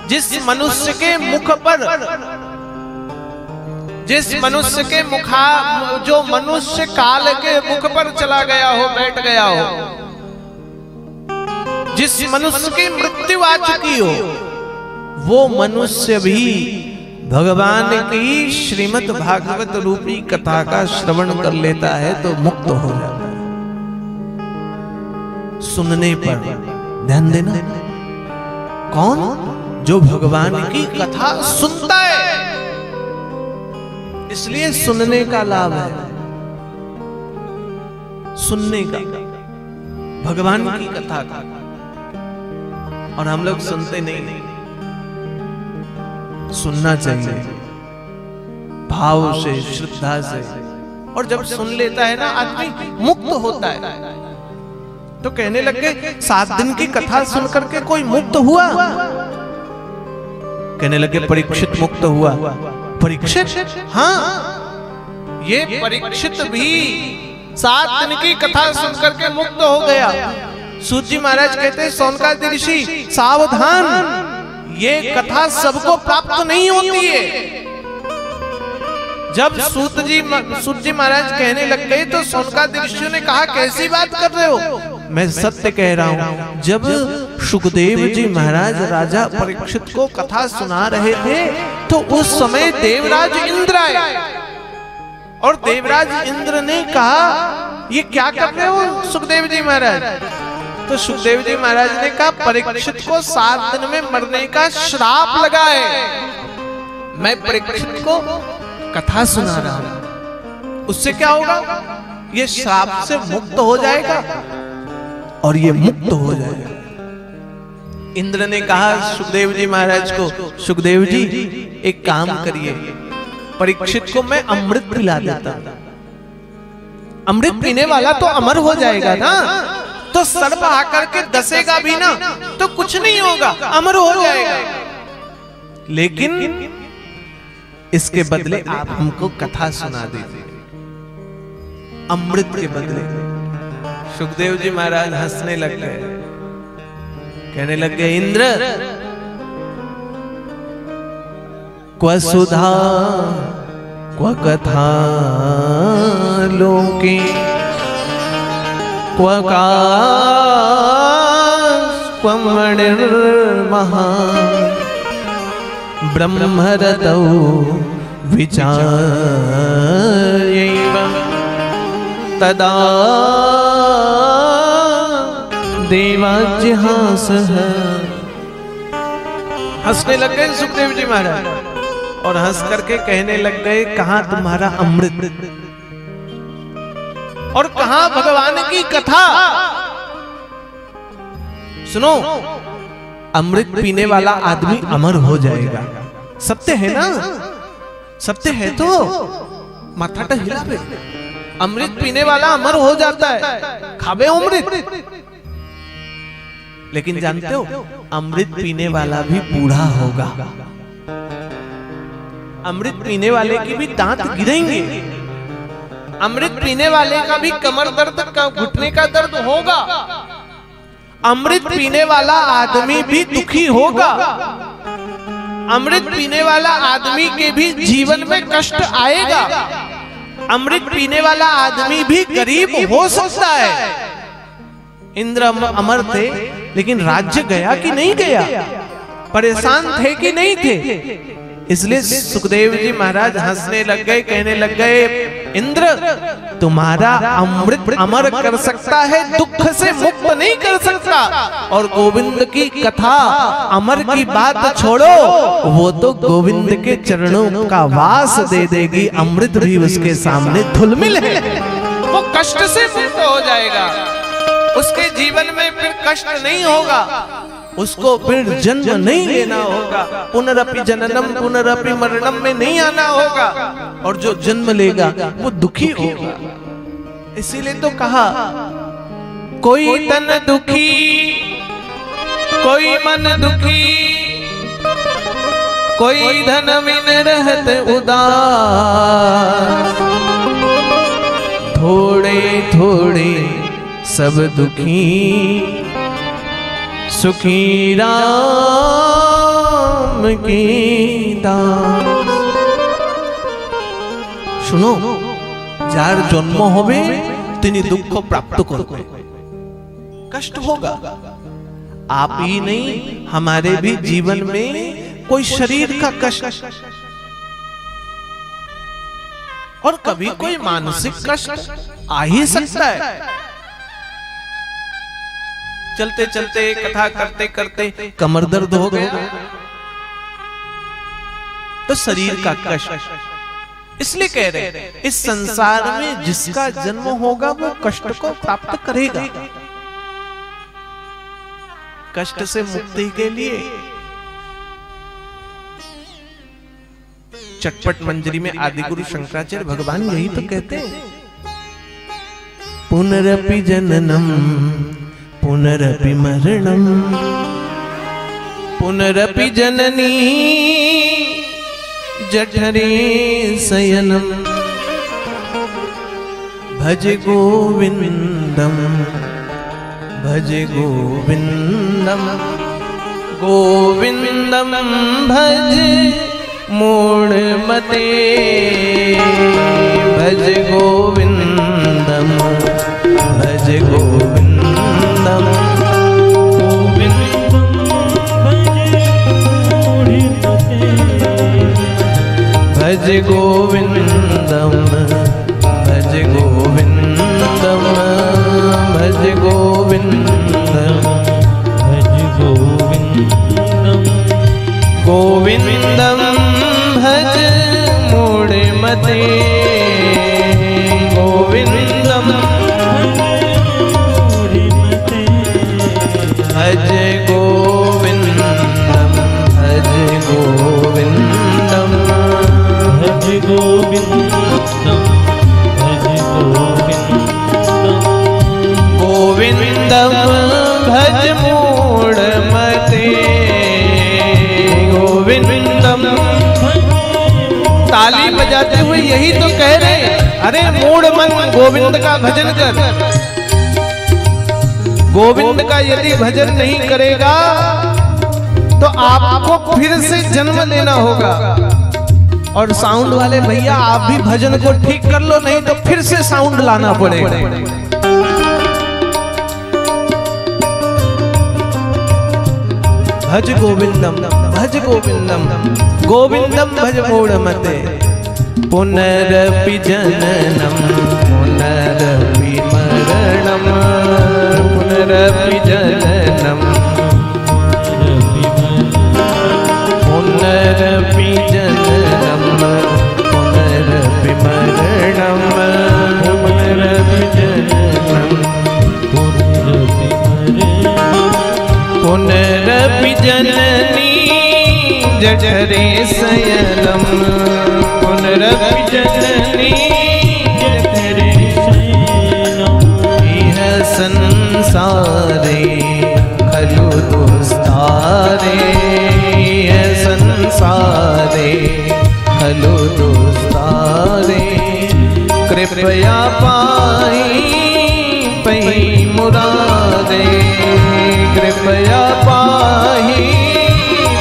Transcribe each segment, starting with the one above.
जिस मनुष्य के मुख पर, जिस मनुष्य के जो मनुष्य काल के मुख पर चला गया हो, बैठ गया हो, जिस मनुष्य की मृत्यु आ चुकी हो, वो मनुष्य भी भगवान की श्रीमद् भागवत रूपी कथा का श्रवण कर लेता है तो मुक्त हो जाता है। सुनने पर ध्यान देना, कौन? जो भगवान की कथा सुनता है। इसलिए सुनने का लाभ है, सुनने का, भगवान की कथा का। और हम लोग सुनते नहीं। सुनना चाहिए भाव से, श्रद्धा से। और जब सुन लेता है ना आदमी, मुक्त होता है। तो कहने लग गए 7 दिन की कथा सुन करके कोई मुक्त हुआ? कहने लगे परीक्षित मुक्त हुआ। परीक्षित? हाँ, ये परीक्षित भी 7 दिन की कथा सुन करके मुक्त हो गया। सूत जी महाराज कहते हैं, सौनकादि ऋषि सावधान, ये कथा सबको प्राप्त नहीं होती है। जब सूत जी महाराज कहने लग गए तो सौनकादि ऋषियों ने कहा, कैसी बात कर रहे हो? मैं सत्य कह रहा हूं। जब सुखदेव जी महाराज राजा परीक्षित को कथा सुना रहे थे तो उस समय देवराज इंद्र आए और देवराज इंद्र ने कहा, ये क्या कर रहे हो सुखदेव जी महाराज? तो सुखदेव जी महाराज ने कहा, परीक्षित को 7 दिन में मरने का श्राप लगा है। मैं परीक्षित को कथा सुना रहा हूं, उससे क्या होगा? ये श्राप से मुक्त हो जाएगा और ये मुक्त हो जाएगा। इंद्र ने कहा सुखदेव जी महाराज को, सुखदेव जी एक काम करिए, परीक्षित को मैं अमृत पिला देता हूं। अमृत पीने वाला तो अमर हो जाएगा ना, तो सर्प आकर के दसेगा भी ना तो कुछ नहीं होगा, अमर हो जाएगा। लेकिन इसके बदले आप हमको कथा सुना दीजिए, अमृत के बदले। सुखदेव जी महाराज हंसने लग गए, कहने लग गए, इंद्र क्व सुधा क्व कथा लोके क्व मणिर्महा ब्रह्मरतौ विचार्यैव तदा देवाज्यहासः। हंसने लग गए सुखदेव जी महाराज और हंस करके कहने लग गए, कहां तुम्हारा अमृत और कहां भगवान की कथा? सुनो, अमृत पीने वाला आदमी अमर हो जाएगा, सत्य है ना? सत्य है तो माथा हिला पे। अमृत पीने वाला अमर हो जाता है, खावे अमृत। लेकिन जानते हो, अमृत पीने वाला भी बूढ़ा होगा। अमृत पीने वाले की भी दांत गिरेंगे, अमृत पीने वाले का भी कमर दर्द का, घुटने का दर्द होगा। अमृत पीने वाला आदमी भी दुखी होगा। अमृत पीने वाला आदमी के भी जीवन में कष्ट आएगा। अमृत पीने वाला आदमी भी गरीब हो सकता है। इंद्र अमर थे, लेकिन राज्य गया कि नहीं गया? परेशान थे कि नहीं थे? इसलिए सुखदेव जी महाराज हंसने लग गए, कहने लग गए, इंद्र तुम्हारा अमृत अमर कर सकता है, दुख से मुक्त नहीं कर सकता। और गोविंद की कथा अमर की बात छोड़ो, वो तो गोविंद के चरणों का वास दे देगी, अमृत भी उसके सामने धुलमिल है। वो कष्ट से मुक्त हो जाएगा, उसके जीवन में फिर कष्ट नहीं होगा, उसको फिर जन्म नहीं लेना होगा, पुनरपि जननम पुनरपि मरणम में नहीं आना होगा। और जो जन्म लेगा वो दुखी होगा। इसीलिए तो कहा, कोई तन दुखी कोई मन दुखी, कोई धन बिन रहत उदास, थोड़े थोड़े सब दुखी सुखी राम के दास। শুনো, যার জন্ম হবে তিনি দুঃখ প্রাপ্ত করবে, कष्ट होगा। आप ही नहीं, हमारे भी जीवन में कोई शरीर का कष्ट और कभी कोई मानसिक कष्ट आ ही सकता है। चलते चलते, कथा करते करते कमर दर्द हो गया तो शरीर का कष्ट। इसलिए कह रहे इस संसार में जिसका जन्म होगा वो कष्ट को प्राप्त करेगा। कष्ट से मुक्ति के लिए चटपट मंजरी में आदिगुरु शंकराचार्य भगवान यही तो कहते हैं, पुनरपि जननम पुनरपि मरणम पुनरपि जननी जठरे शयनम भज गोविंदम भज गोविंदम गोविंदम भज मूढ़मते भज गोविंदम भज गोविंदम भज गोविंदम भज गोविंदम भज गोविंदम भज गोविंदम गोविंदम भज मूढ़मते गोविंदम भज गोविंदम भज गोविंदम भज गोविंदम भज गोविंदम गोविंदम भज मूढ़मते गोविंदम। ताली बजाते हुए यही तो कह रहे, अरे मूढ़ मन गोविंद का भजन कर। गोविंद का यदि भजन नहीं करेगा तो आपको फिर से जन्म लेना होगा। और साउंड वाले भैया आप भी भजन को ठीक कर लो, नहीं तो फिर से साउंड लाना पड़ेगा। भज गोविंदम भज गोविंदम गोविंदम भज मूढ़मते पुनरपि जननम पुनरपि मरणम पुनरपि जननम पुनरपि जननम पुनरपि मरणम पुनरपि जननम पुनरपि जननी जठरे शयनम पुनरपि जननी जठरे शयनम इह संसारे खलु दुस्तारे इह संसारे खलु दुस्तारे कृपया पाई पई मुरादे कृपया पाही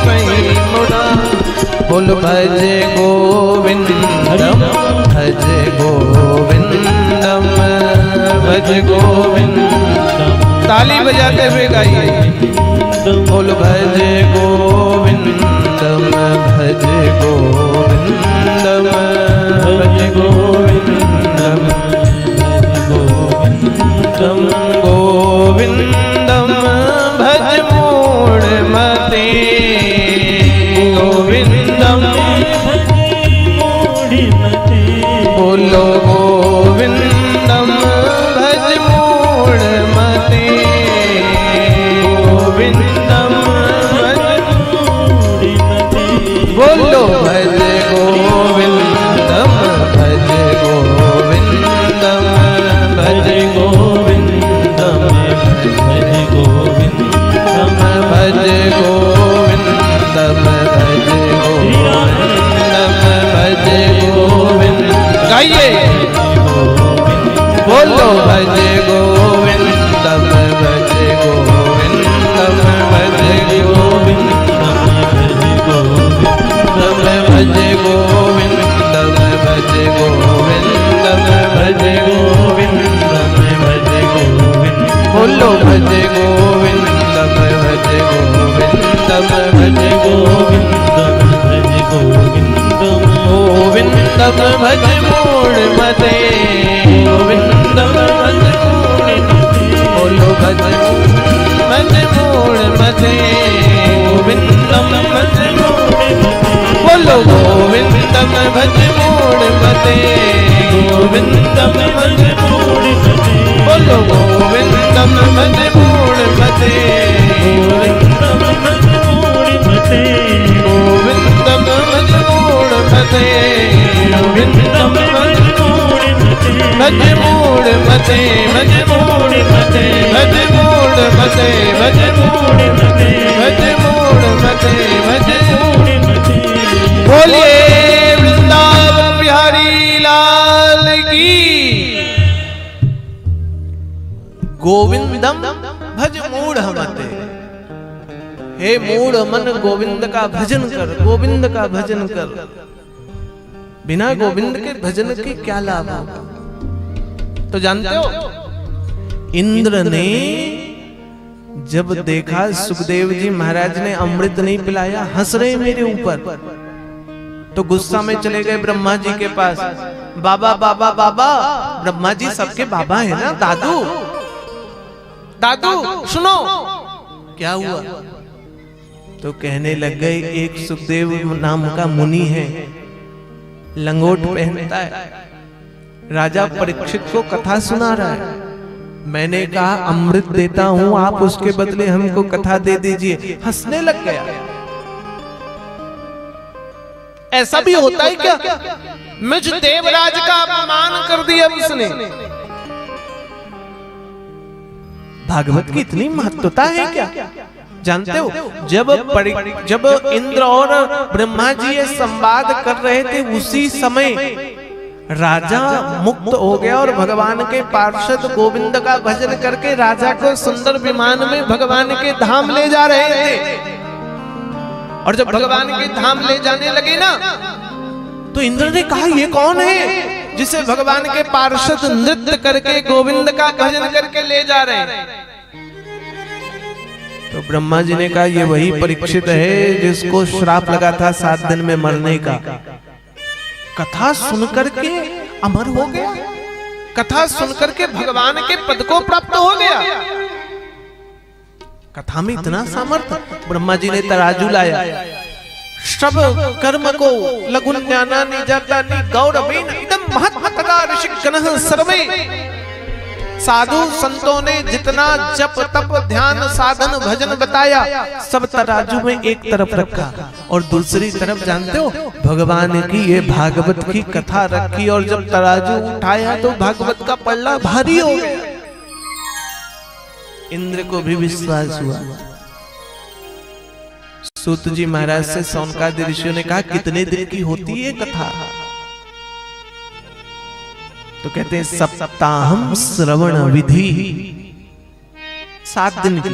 पही मुराद। बोल भज गोविंदम भज गोविंदम भज गोविंदम। ताली बजाते हुए गाइए, बोल भज गोविंदम भज गोविंदम भज गोविंदम गोविंदम गोविंदम भज मूढ़मते गोविंदम बोलो गोविंदम भज मूढ़मते गोविंदम भज भज गोविंदम भज गोविंदम भज गोविंदम भज गोविंदम गोविंदम भज मूढ़मते गोविंदम भज मूढ़मते बोलो भज मूढ़मते गोविंदम भज मूढ़मते बोलो गोविंदम भज मूढ़मते गोविंदम भज मूढ़मते बोलो गोविंदम भज मूढ़मते गोविंदम भज मूढ़मते गोविंदम भज मूढ़मते गोविंदम भज मूढ़मते भज मूढ़मते भज मूढ़मते भज मूढ़मते भज मूढ़मते भज मूढ़मते भज मूढ़मते बोलिए वृंदावन बिहारी लाल की। गोविंदम भज मूढ़मते, हे मूढ़ मन गोविंद का भजन कर, गोविंद का भजन कर। बिना गोविंद के भजन के क्या लाभ होगा? तो जानते हो इंद्र ने जब देखा सुखदेव जी महाराज ने अमृत नहीं पिलाया, हंस रहे मेरे ऊपर, तो गुस्सा में चले गए ब्रह्मा जी के पास। बाबा बाबा बाबा, ब्रह्मा जी सबके बाबा है ना, दादू दादू सुनो क्या हुआ। तो कहने लग गए एक सुखदेव नाम का मुनि है, लंगोट पहनता है, राजा परीक्षित को कथा सुना रहा है। मैंने कहा अमृत देता हूं, आप उसके बदले हमको कथा दे दीजिए। हंसने लग गया। ऐसा भी होता है क्या? मुझ देवराज का अपमान कर दिया उसने। भागवत की इतनी महत्वता है क्या? जानते हो जब इंद्र और ब्रह्मा जी ये संवाद कर रहे थे, उसी समय राजा मुक्त हो गया और भगवान के पार्षद गोविंद का भजन करके राजा को सुंदर विमान में भगवान के धाम ले जा रहे थे। और जब भगवान के धाम ले जाने लगे ना, तो इंद्र ने कहा ये कौन है जिसे भगवान के पार्षद नृत्य करके गोविंद का भजन करके ले जा रहे हैं? तो ब्रह्मा जी ने कहा ये वही परीक्षित है जिसको श्राप लगा था 7 दिन में मरने का। कथा सुनकर के अमर हो गया, कथा सुनकर के भगवान के पद को प्राप्त हो गया। कथा में इतना सामर्थ्य। ब्रह्मा जी ने तराजू लाया, सब कर्म को लघु ज्ञाना निजाता नि गौरवेन इदं महत्तगा ऋषिगणः सर्वे। साधु संतों ने जितना जप तप ध्यान साधन भजन बताया, सब तराजू में एक तरफ रखा और दूसरी तरफ जानते हो भगवान की ये भागवत की कथा रखी। और जब तराजू उठाया तो भागवत का पल्ला भारी हो गया। इंद्र को भी विश्वास हुआ। सूत जी महाराज से सौनकादि ऋषियों ने कहा कितने दिन की होती है कथा? तो कहते हैं सप्ताहम श्रवण विधि, 7 दिन की।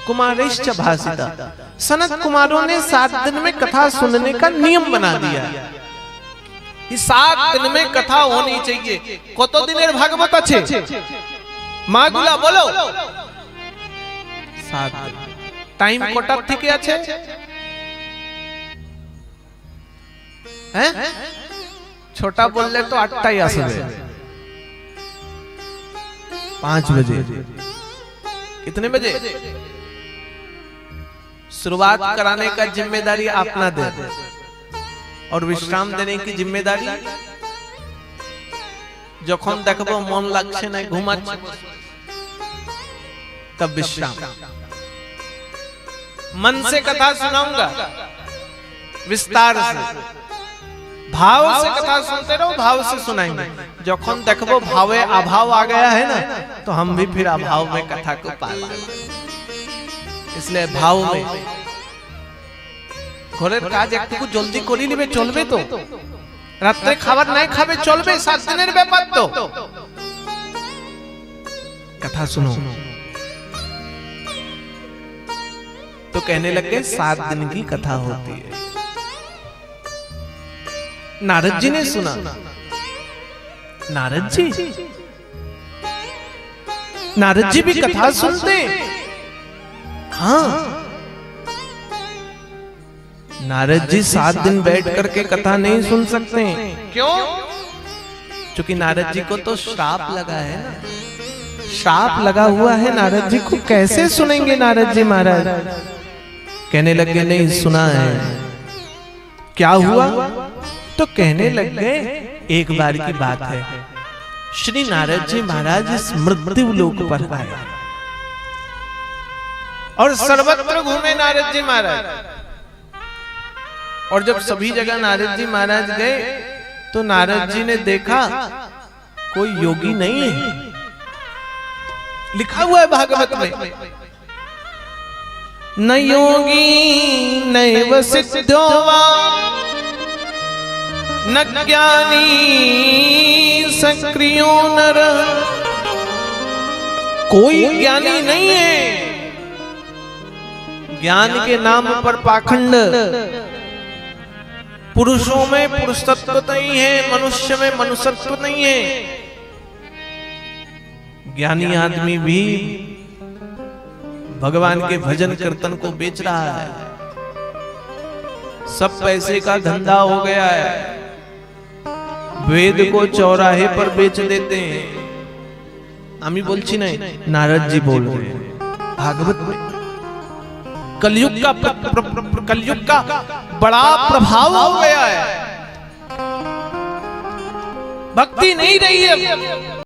कुमारेश्च भासिता, सनत कुमारों ने 7 दिन में कथा सुनने का नियम बना दिया। 7 दिन में कथा होनी चाहिए। कत दिनेर भागवत আছে? মাগুলা বলো। 7 दिन। টাইম কটার থেকে আছে? हैं? छोटा बोलले तो 8টাই আসবে। 5 बजे। कितने बजे? शुरुआत कराने का जिम्मेदारी अपना दे और विश्राम देने की जिम्मेदारी যখন দেখবো মন লাগছে না, ঘুমাচ্ছে, तब विश्राम। मन से कथा सुनाऊंगा विस्तार से, भाव से कथा सुनते रहो, भाव से सुनाएंगे। जखन देखबो भावे अभाव आ गया है ना, तो हम भी फिर अभाव में कथा को पालेंगे। इसलिए भाव में घरेर काज एकटुकु जल्दी करि नेबे चलबे, तो रात्रे खाবার नहीं खाबे चलबे, 7 दिनेर ব্যাপার तो। कथा सुनो। तो कहने लगे 7 दिन की कथा होती है। नारद जी ने सुना। नारद जी नारद जी भी कथा सुनते। हाँ, नारद जी 7 दिन बैठ करके कथा नहीं सुन सकते। क्यों? क्योंकि नारद जी को तो श्राप लगा है ना, श्राप लगा हुआ है। नारद जी को कैसे सुनेंगे नारद जी महाराज? कहने लगे नहीं सुना है। क्या हुआ? तो कहने लग गए एक बार की बात है, श्री नारद जी महाराज इस मृत्यु लोक पर आए और सर्वत्र घूमे नारद जी महाराज। और जब सभी जगह नारद जी महाराज गए तो नारद जी ने देखा कोई योगी नहीं है। लिखा हुआ है भागवत में, न योगी नैव सिद्धो वा न ज्ञानी सक्रियो नर। कोई ज्ञानी नहीं है, ज्ञान के नाम पर पाखंड। पुरुषों में पुरुषत्व नहीं है, मनुष्य में मनुष्यत्व नहीं है। ज्ञानी आदमी भी भगवान के भजन कीर्तन को बेच रहा है। सब पैसे का धंधा हो गया है। वेद को चौराहे पर बेच देते हैं। आमी बोलছি नहीं, नारद जी बोल रहे हैं भागवत में। कलयुग का बड़ा प्रभाव हो गया है, भक्ति नहीं रही है।